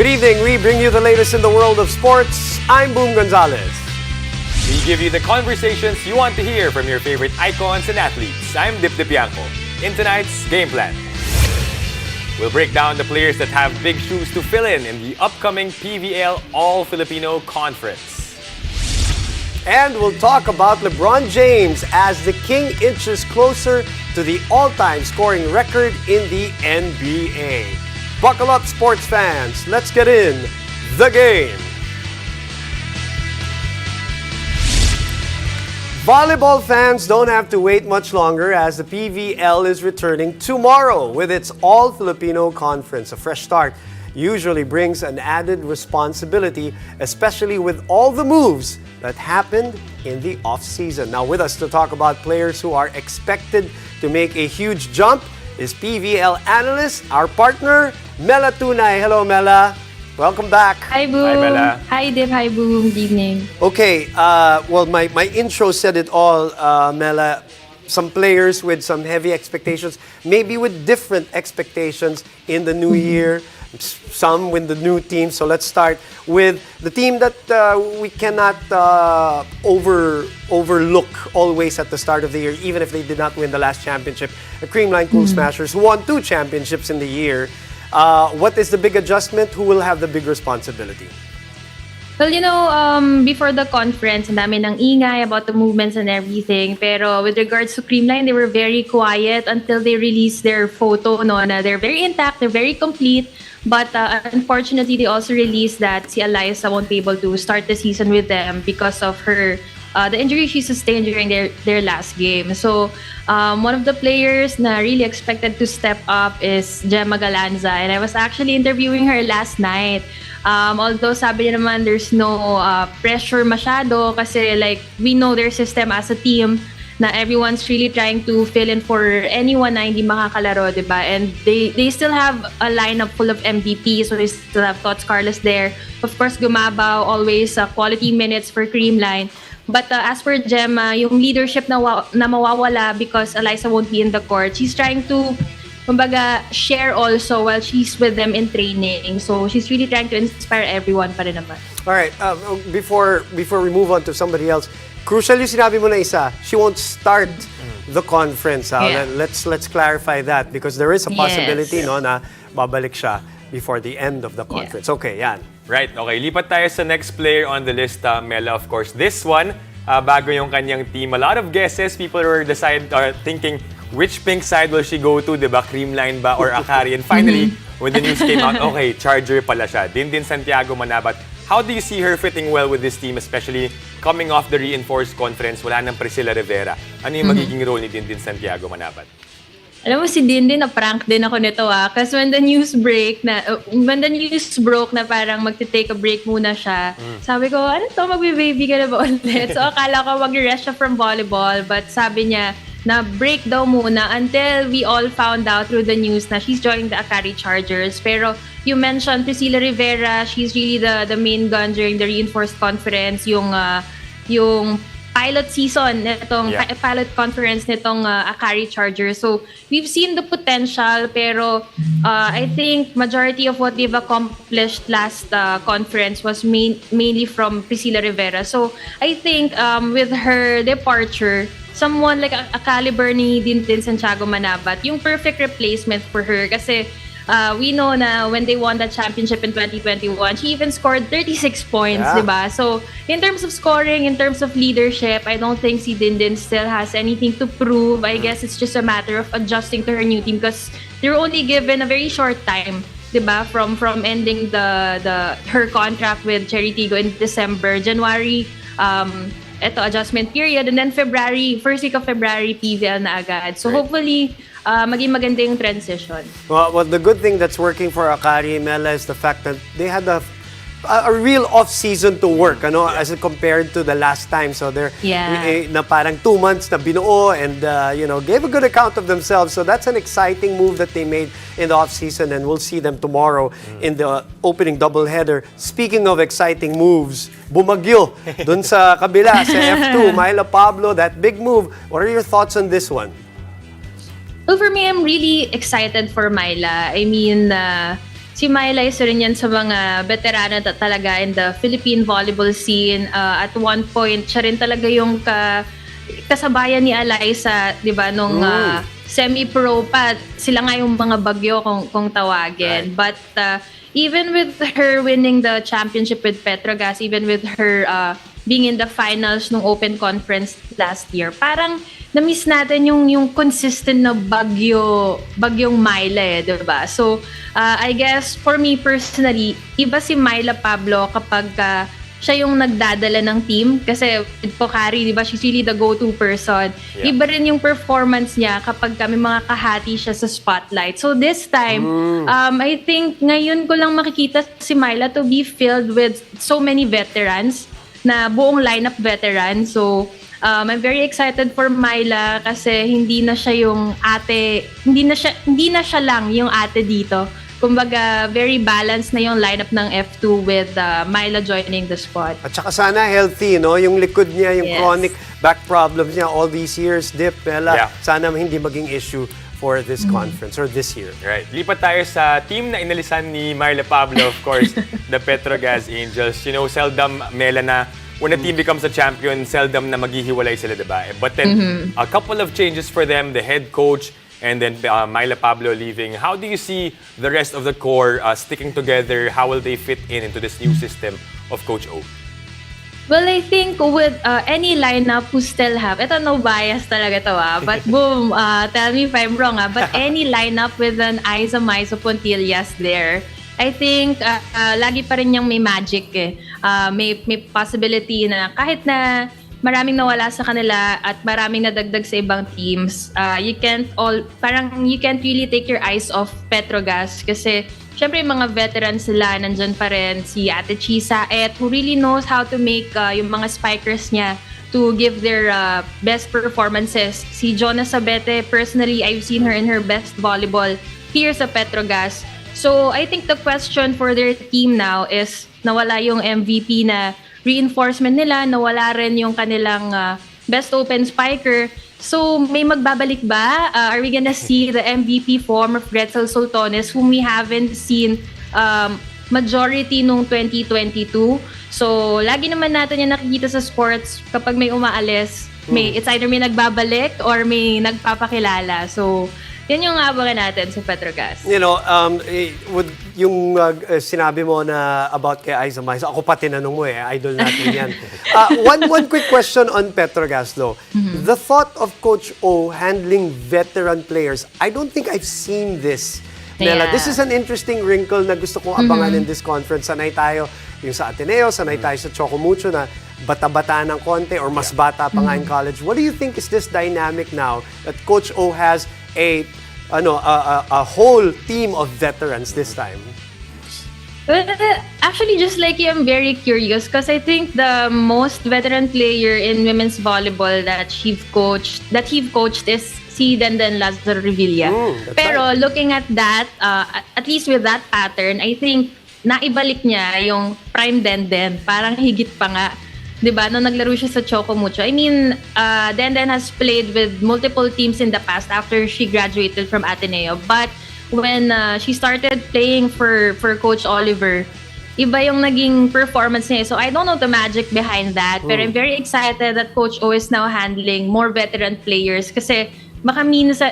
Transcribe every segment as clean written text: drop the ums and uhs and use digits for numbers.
Good evening. We bring you the latest in the world of sports. I'm Boom Gonzalez. We give you the conversations you want to hear from your favorite icons and athletes. I'm Dip Dipianco. In tonight's Game Plan, we'll break down the players that have big shoes to fill in the upcoming PVL All-Filipino Conference. And we'll talk about LeBron James as the King inches closer to the all-time scoring record in the NBA. Buckle up, sports fans. Let's get in the game. Volleyball fans don't have to wait much longer as the PVL is returning tomorrow with its All-Filipino Conference. A fresh start usually brings an added responsibility, especially with all the moves that happened in the off-season. Now with us to talk about players who are expected to make a huge jump is PVL analyst, our partner, Mela Tunay. Hello, Mela. Welcome back. Hi, Boom. Hi, Mela. Hi, Dip. Hi, Boom. Good evening. Okay, well, my intro said it all, Mela. Some players with some heavy expectations, maybe with different expectations in the new year, some with the new team. So let's start with the team that we cannot overlook always at the start of the year, even if they did not win the last championship. The Creamline Cool Smashers, who won 2 championships in the year. What is the big adjustment? Who will have the big responsibility? Well, you know, before the conference, ang dami ng ingay about the movements and everything. Pero with regards to Creamline, they were very quiet until they released their photo. No, na they're very intact, they're very complete. But unfortunately, they also released that si Eliza won't be able to start the season with them because of her the injury she sustained during their last game. So one of the players na really expected to step up is Gemma Galanza, and I was actually interviewing her last night. Although sabi niya naman there's no pressure masyado kasi like we know their system as a team na everyone's really trying to fill in for anyone na hindi makakalaro, diba? And they still have a lineup full of MVP, so they still have Tots Carlos there. Of course, Gumabaw, always quality minutes for Creamline. But as for Gemma, yung leadership na mawawala because Eliza won't be in the court, she's trying to kumbaga, share also while she's with them in training. So she's really trying to inspire everyone pa rin naman. All right, before we move on to somebody else, crucial yung sinabi mo na isa, she won't start the conference. Yeah. Let's clarify that because there is a possibility Yes. no, na babalik siya before the end of the conference. Yeah. Okay, yan. Right, okay. Lipat tayo sa next player on the list, Mela. Of course, this one, bago yung kanyang team. A lot of guesses, people are thinking, which pink side will she go to, diba? Creamline ba or Akari? And finally, when the news came out, okay, Charger pala siya. Dindin Santiago Manabat. How do you see her fitting well with this team, especially coming off the reinforced conference, wala nang Priscilla Rivera? Ano yung magiging role ni Dindin Santiago Manabat? Alam mo, si Dindin, na-prank din ako nito Kasi when the news broke na parang magte-take a break muna siya, sabi ko, ano to, magbe-baby ka na ba ulit? So akala ko mag-rest siya from volleyball, but sabi niya, na break daw muna until we all found out through the news na she's joining the Akari Chargers. Pero you mentioned Priscilla Rivera, she's really the main gun during the reinforced conference, yung pilot season nitong pilot conference nitong Akari Chargers. So we've seen the potential, pero I think majority of what they've accomplished last conference was mainly from Priscilla Rivera. So I think with her departure, someone like a caliber ni Dindin Santiago Manabat, yung perfect replacement for her kasi we know na when they won that championship in 2021, she even scored 36 points, diba? So, in terms of scoring, in terms of leadership, I don't think si Dindin still has anything to prove. I guess it's just a matter of adjusting to her new team because they're only given a very short time, diba? From ending her contract with Cherry Tigo in December, January, adjustment period, and then February, first week of February, PVL na agad. So hopefully, maging maganda yung transition. Well, the good thing that's working for Akari, Mela, is the fact that they had a real off-season to work, as compared to the last time. So they're na parang 2 months na binuo and gave a good account of themselves. So that's an exciting move that they made in the off-season, and we'll see them tomorrow in the opening doubleheader. Speaking of exciting moves, bumagyo dun sa kabila sa F2, Myla Pablo, that big move. What are your thoughts on this one? Well, for me, I'm really excited for Myla. I mean, si Myla isa rin yan sa mga veterano talaga in the Philippine volleyball scene. At one point, siya rin talaga yung kasabayan ni Alyssa, di ba, nung semi-pro pa. Sila nga yung mga bagyo kung tawagin. Right. But even with her winning the championship with Petrogas, even with her being in the finals ng Open Conference last year, parang na-miss natin yung consistent na bagyong Myla, diba? So, I guess, for me personally, iba si Myla Pablo kapag siya yung nagdadala ng team. Kasi with Pocari, diba, she's really the go-to person. Yeah. Iba rin yung performance niya kapag kami mga kahati siya sa spotlight. So, this time, I think ngayon ko lang makikita si Myla to be filled with so many veterans, na buong lineup veteran. So, I'm very excited for Myla kasi hindi na siya yung ate, hindi na siya lang yung ate dito. Kumbaga, very balanced na yung lineup ng F2 with Myla joining the squad. At saka sana healthy, no? Yung likod niya, yung chronic back problems niya all these years, Dip, Bella, sana hindi maging issue for this conference or this year. Right. Lipat tayo sa team na inalisan ni Myla Pablo, of course, the Petrogas Angels. You know, seldom, Mela, na when a team becomes a champion, seldom na maghihiwalay sila, diba? But then, a couple of changes for them, the head coach, and then Myla Pablo leaving. How do you see the rest of the core sticking together? How will they fit into this new system of Coach O? Well, I think with any lineup who still have, ito no bias talaga to but boom, tell me if I'm wrong but any lineup with an Aiza Maiso Puntillas there, I think lagi pa rin niyang may magic may possibility na kahit na maraming nawala sa kanila at maraming nadagdag sa ibang teams, you can't really take your eyes off Petrogas kasi syempre yung mga veterans sila, nandyan pa rin si Ate Chisa who really knows how to make yung mga spikers niya to give their best performances. Si Jonah Sabete, personally, I've seen her in her best volleyball here sa Petrogas. So, I think the question for their team now is nawala yung MVP na reinforcement nila, nawala rin yung kanilang best open spiker. So, may magbabalik ba? Are we gonna see the MVP form of Retzel Sultones whom we haven't seen majority nung 2022? So, lagi naman natin yung nakikita sa sports kapag may umaalis, it's either may nagbabalik or may nagpapakilala. So, yan yung abangan natin sa Petrogas. You know, yung sinabi mo na about kay Aiza Maiso, ako pa tinanong mo idol natin yan. One quick question on Petrogas though. The thought of Coach O handling veteran players, I don't think I've seen this. Nela, this is an interesting wrinkle na gusto kong abangan in this conference. Sanay tayo yung sa Ateneo, sanay tayo sa Chocomucho na bata-bata ng konti or mas bata pa nga in college. What do you think is this dynamic now that Coach O has a whole team of veterans this time? Well, actually, just like you, I'm very curious because I think the most veteran player in women's volleyball that he coached is si Denden Lazaro Revilla. Pero looking at that, at least with that pattern, I think naibalik niya yung prime Denden. Parang higit pa nga. Diba, nung naglaro siya sa Chocomucho. I mean, Denden has played with multiple teams in the past after she graduated from Ateneo. But when she started playing for Coach Oliver, iba yung naging performance niya. So I don't know the magic behind that. Pero I'm very excited that Coach O is now handling more veteran players. Kasi baka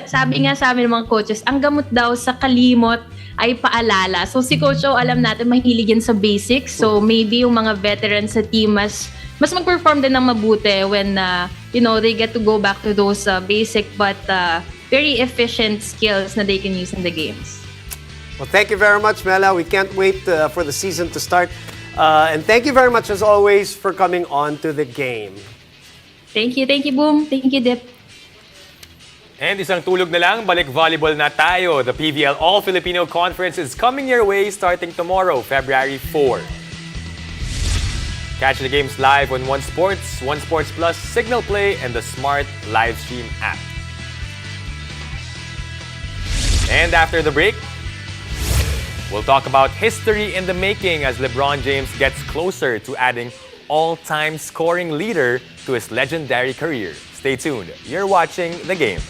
sabi nga sa amin ng mga coaches, ang gamot daw sa kalimot ay paalala. So si Coach O, alam natin, mahilig yan sa basics. So maybe yung mga veterans sa team mas mag-perform din ng mabuti when they get to go back to those basic but very efficient skills na they can use in the games. Well, thank you very much, Mela. We can't wait for the season to start. And thank you very much, as always, for coming on to the game. Thank you, Boom. Thank you, Dip. And isang tulog na lang, balik volleyball na tayo. The PVL All-Filipino Conference is coming your way starting tomorrow, February 4. Catch the games live on One Sports Plus, Signal Play, and the Smart Livestream app. And after the break, we'll talk about history in the making as Lebron James gets closer to adding all-time scoring leader to his legendary career. Stay tuned. You're watching The Game.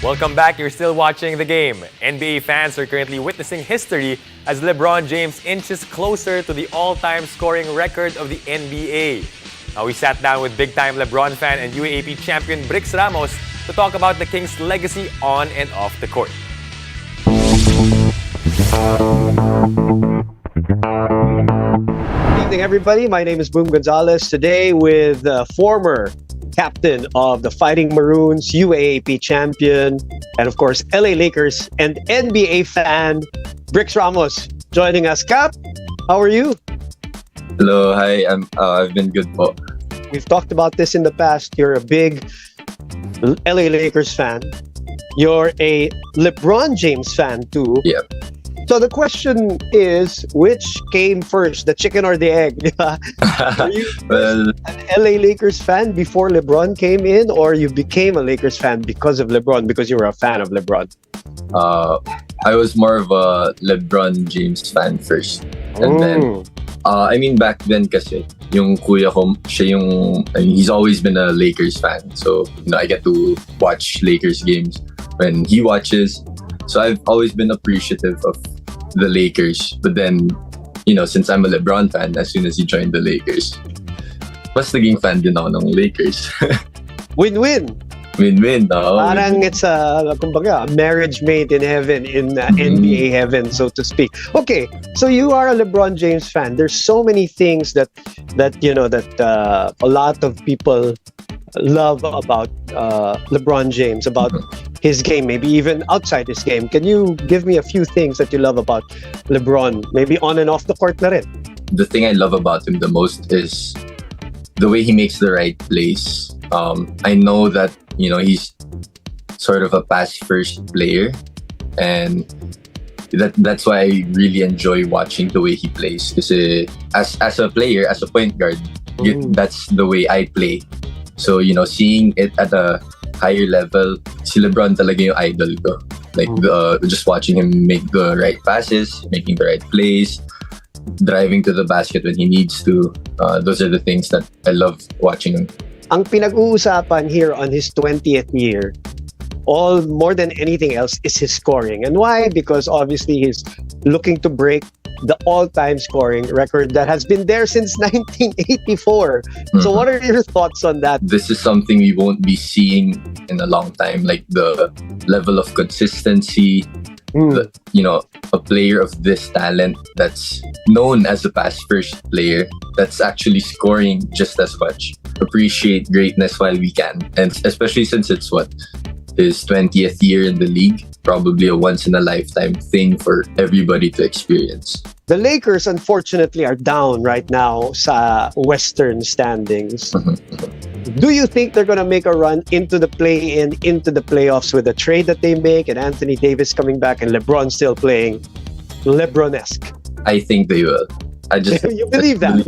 Welcome back. You're still watching the game. NBA fans are currently witnessing history as LeBron James inches closer to the all-time scoring record of the NBA. We sat down with big-time LeBron fan and UAAP champion Brix Ramos to talk about the Kings' legacy on and off the court. Good evening, everybody. My name is Boom Gonzalez. Today with former captain of the Fighting Maroons, UAAP champion, and of course, LA Lakers and NBA fan, Brix Ramos, joining us. Cap, how are you? Hello, hi. I've been good po. We've talked about this in the past. You're a big LA Lakers fan. You're a LeBron James fan too. Yeah. So the question is, which came first, the chicken or the egg? Were you Well, an LA Lakers fan before LeBron came in, or you became a Lakers fan because of LeBron, because you were a fan of LeBron? I was more of a LeBron James fan first. And then, back then kasi, yung kuya ko, he's always been a Lakers fan. So, I get to watch Lakers games when he watches. So I've always been appreciative of the Lakers. But then, since I'm a LeBron fan, as soon as he joined the Lakers, mas naging fan din ako ng Lakers. Win-win. Win-win. Parang it's a marriage made in heaven, in NBA heaven, so to speak. Okay, so you are a LeBron James fan. There's so many things that a lot of people love about LeBron James, about his game, maybe even outside his game. Can you give me a few things that you love about LeBron, maybe on and off the court na rin? The thing I love about him the most is the way he makes the right plays. I know that, he's sort of a pass-first player, and that's why I really enjoy watching the way he plays. Kasi as a player, as a point guard, that's the way I play. So, seeing it at a higher level, si LeBron talaga yung idol ko. Like, just watching him make the right passes, making the right plays, driving to the basket when he needs to. Those are the things that I love watching him. Ang pinag-uusapan here on his 20th year, more than anything else, is his scoring. And why? Because obviously he's looking to break the all-time scoring record that has been there since 1984. So what are your thoughts on that? This is something we won't be seeing in a long time. Like the level of consistency, a player of this talent that's known as a pass-first player that's actually scoring just as much. Appreciate greatness while we can. And especially since it's his 20th year in the league, probably a once-in-a-lifetime thing for everybody to experience. The Lakers, unfortunately, are down right now sa Western standings. Do you think they're going to make a run into the play-in, into the playoffs with the trade that they make, and Anthony Davis coming back and LeBron still playing LeBron-esque? I think they will. I just You believe that?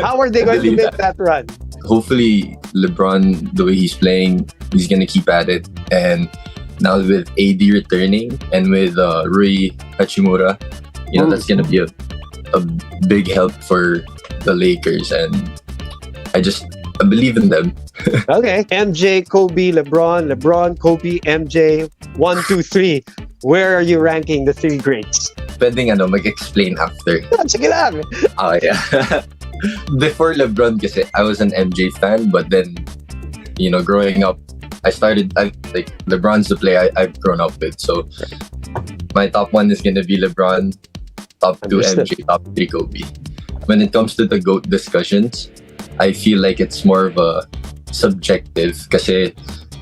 How are they going to make that run? Hopefully, LeBron, the way he's playing, he's going to keep at it. And now with AD returning and with Rui Hachimura, that's going to be a big help for the Lakers. And I believe in them. Okay. MJ, Kobe, LeBron, Kobe, MJ, 1, 2, 3. Where are you ranking the three greats? Pwedeng mag-explain after. Sige lang. Oh, yeah. Before LeBron kasi, I was an MJ fan, but then, growing up, LeBron's the player I've grown up with. So, my top one is gonna be LeBron, top two MJ, top three Kobe. When it comes to the GOAT discussions, I feel like it's more of a subjective kasi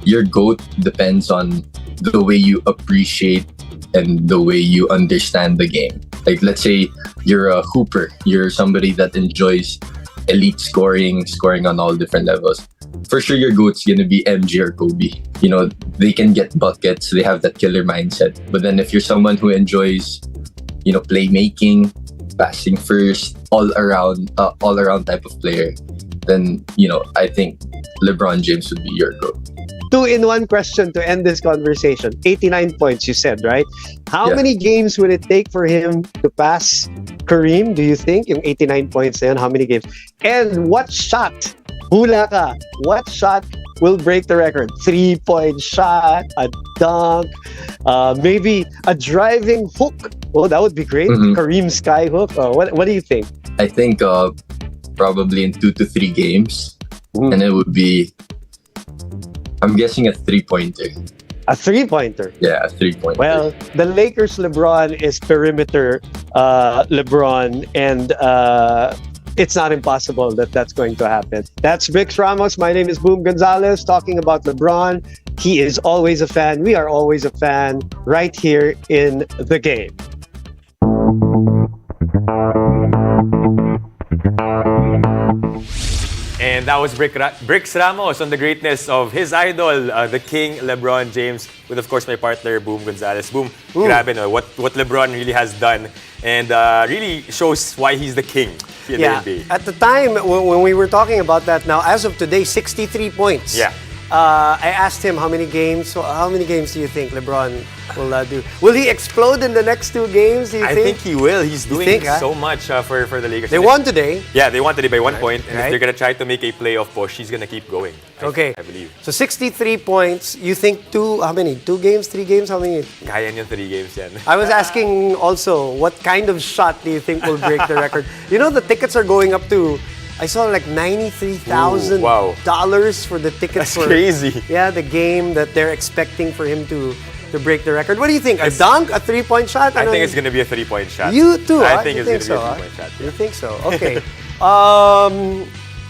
your GOAT depends on the way you appreciate and the way you understand the game. Like, let's say you're a hooper, you're somebody that enjoys elite scoring on all different levels. For sure, your GOAT's gonna be MJ or Kobe. They can get buckets, they have that killer mindset. But then if you're someone who enjoys, playmaking, passing first, all around type of player, then, I think LeBron James would be your GOAT. 2-in-1 question to end this conversation. 89 points, you said, right? How many games would it take for him to pass Kareem, do you think? Yung 89 points na yun, how many games? And what shot, hula ka, what shot will break the record? 3-point shot, a dunk, maybe a driving hook. Oh, that would be great. Kareem skyhook. What do you think? I think probably in 2 to 3 games, and it would be, I'm guessing a 3-pointer. A 3-pointer. Yeah, a 3-pointer. Well, the Lakers LeBron is perimeter LeBron, and it's not impossible that that's going to happen. That's Brix Ramos. My name is Boom Gonzalez, talking about LeBron. He is always a fan. We are always a fan right here in The Game. And that was Brix Ramos on the greatness of his idol, the King LeBron James, with of course my partner Boom Gonzalez. Boom, grabe no, what LeBron really has done, and really shows why he's the king in the NBA. At the time when we were talking about that, now as of today, 63 points. Yeah. I asked him how many games. So how many games do you think LeBron will do? Will he explode in the next 2 games? Do you I think he will. He's doing so much for the Lakers. They won today. Yeah, they won today by 1 point. And if they're going to try to make a playoff push, he's going to keep going. I believe. So 63 points. You think how many? 2 games, 3 games? How many? Kaya niyan 3 games yan. I was asking also, what kind of shot do you think will break the record? You know, the tickets are going up to, I saw like $93,000 for the tickets. That's crazy. Yeah, the game that they're expecting for him to break the record. What do you think? A dunk? A 3-point shot? I think it's going to be a 3-point shot. You too, I think it's going to be a 3-point shot. You think so? Okay.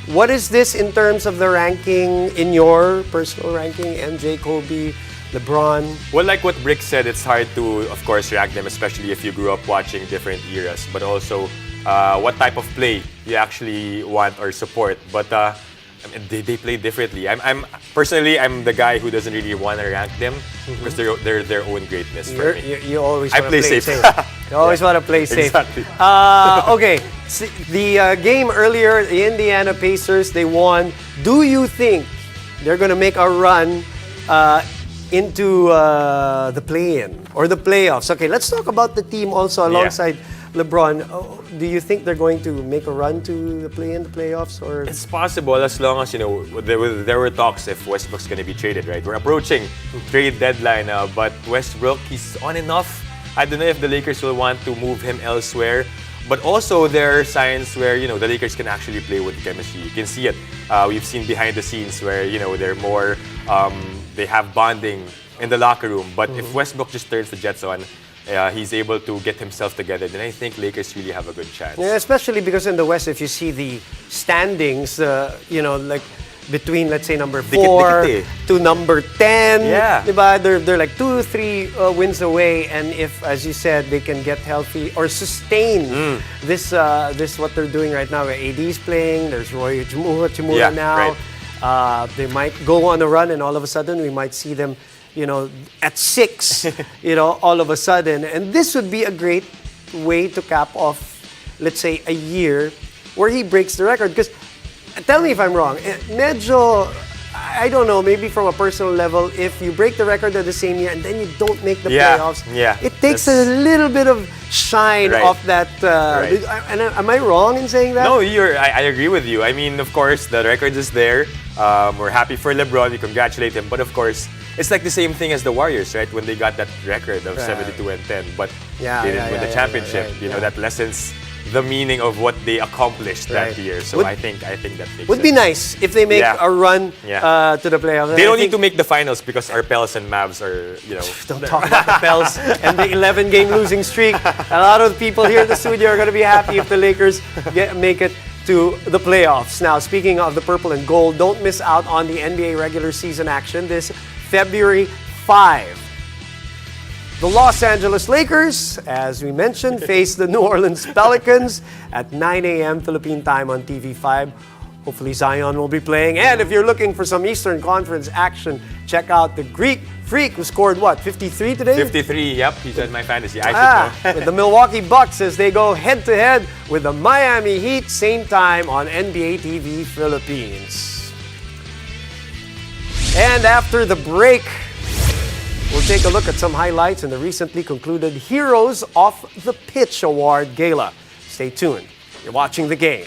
What is this in terms of the ranking, in your personal ranking? MJ, Kobe, LeBron? Well, like what Brick said, it's hard to, of course, rank them, especially if you grew up watching different eras, but also what type of play you actually want or support. But they play differently. I'm personally, I'm the guy who doesn't really want to rank them because they're their own greatness for me. You always I want to play safe. You always want to play safe. Exactly. Okay, the game earlier, the Indiana Pacers, they won. Do you think they're going to make a run into the play-in or the playoffs? Okay, let's talk about the team also alongside LeBron. Do you think they're going to make a run to the play-in, the playoffs, or? It's possible as long as, you know, there were talks if Westbrook's going to be traded, right? We're approaching trade deadline now, but Westbrook, he's on and off. I don't know if the Lakers will want to move him elsewhere, but also there are signs where, you know, the Lakers can actually play with chemistry. You can see it. We've seen behind the scenes where, you know, they're more, they have bonding in the locker room. But if Westbrook just turns the Jets on, he's able to get himself together, then I think Lakers really have a good chance. Yeah, especially because in the West, if you see the standings, you know, like between, let's say, number 4 to number 10, diba? They're like 2-3 wins away, and if, as you said, they can get healthy or sustain this what they're doing right now, where AD's playing, there's Roy Hachimura now, they might go on a run, and all of a sudden we might see them, you know, at 6, you know, all of a sudden. And this would be a great way to cap off, let's say, a year where he breaks the record. Because, tell me if I'm wrong, medyo, I don't know, maybe from a personal level, if you break the record of the same year and then you don't make the playoffs, it takes a little bit of shine off that. And am I wrong in saying that? No, I agree with you. I mean, of course, the record is there. We're happy for LeBron. We congratulate him. But of course, it's like the same thing as the Warriors, right? When they got that record of 72-10, but they didn't win the championship. You know, that lessens the meaning of what they accomplished that year. So I think that makes sense. Would be nice if they make a run to the playoffs. They don't need to make the finals because our Pels and Mavs are, you know. Don't talk about the Pels and the 11-game losing streak. A lot of people here in the studio are going to be happy if the Lakers make it to the playoffs. Now, speaking of the purple and gold, don't miss out on the NBA regular season action this February 5. The Los Angeles Lakers, as we mentioned, face the New Orleans Pelicans at 9 a.m. Philippine time on TV5. Hopefully Zion will be playing. And if you're looking for some Eastern Conference action, check out the Greek Freak, who scored, 53 today? 53, yep. He's in my fantasy. I should know. With the Milwaukee Bucks as they go head-to-head with the Miami Heat, same time on NBA TV Philippines. And after the break, we'll take a look at some highlights in the recently concluded Heroes Off the Pitch Award Gala. Stay tuned. You're watching The Game.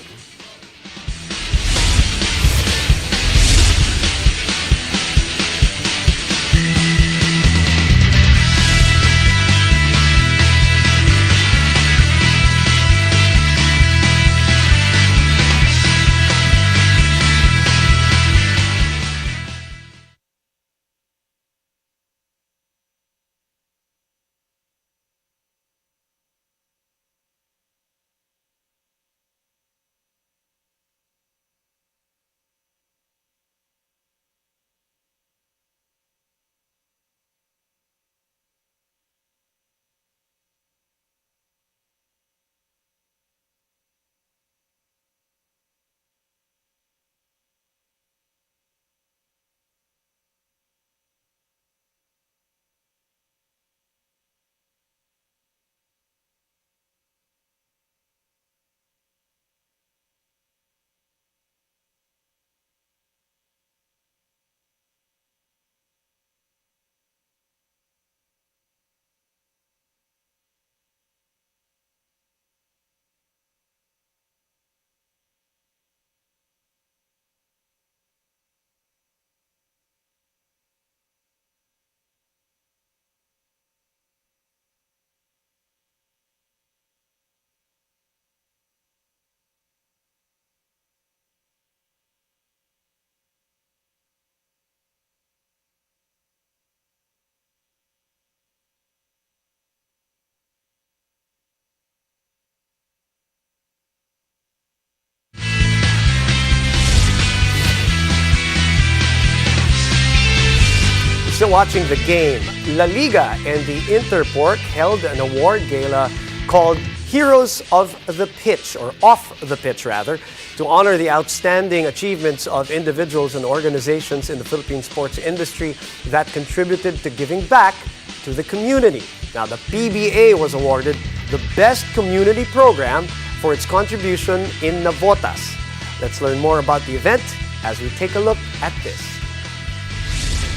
still watching the game, La Liga and the Interpork held an award gala called Heroes of the Pitch, or Off the Pitch rather, to honor the outstanding achievements of individuals and organizations in the Philippine sports industry that contributed to giving back to the community. Now, the PBA was awarded the Best Community Program for its contribution in Navotas. Let's learn more about the event as we take a look at this.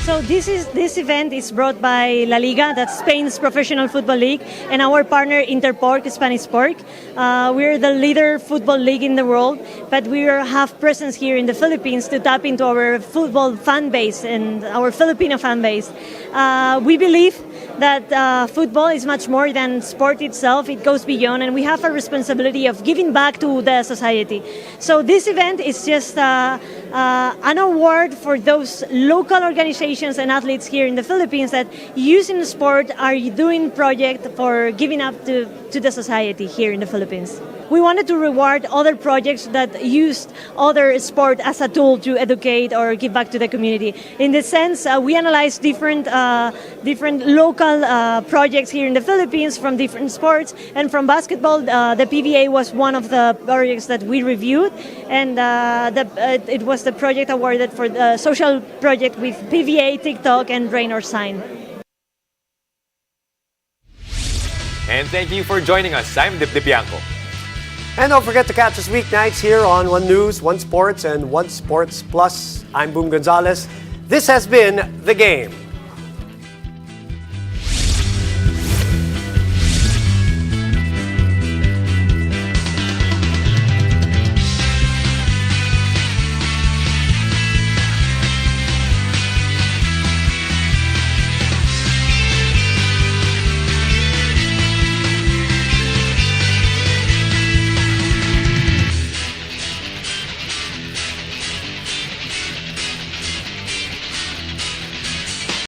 So this event is brought by La Liga, that's Spain's professional football league, and our partner Interpork, Spanish Pork. We're the leader football league in the world, but we have presence here in the Philippines to tap into our football fan base and our Filipino fan base. We believe that football is much more than sport itself. It goes beyond, and we have a responsibility of giving back to the society. So this event is just an award for those local organizations and athletes here in the Philippines that using sport are doing project for giving up to the society here in the Philippines. We wanted to reward other projects that used other sport as a tool to educate or give back to the community. In this sense, we analyzed different local projects here in the Philippines from different sports, and from basketball, the PBA was one of the projects that we reviewed, and it was the project awarded for the social project with PBA, TikTok, and Rain or Sign. And thank you for joining us. I'm Dip Bianco. And don't forget to catch us weeknights here on One News, One Sports, and One Sports Plus. I'm Boom Gonzalez. This has been The Game.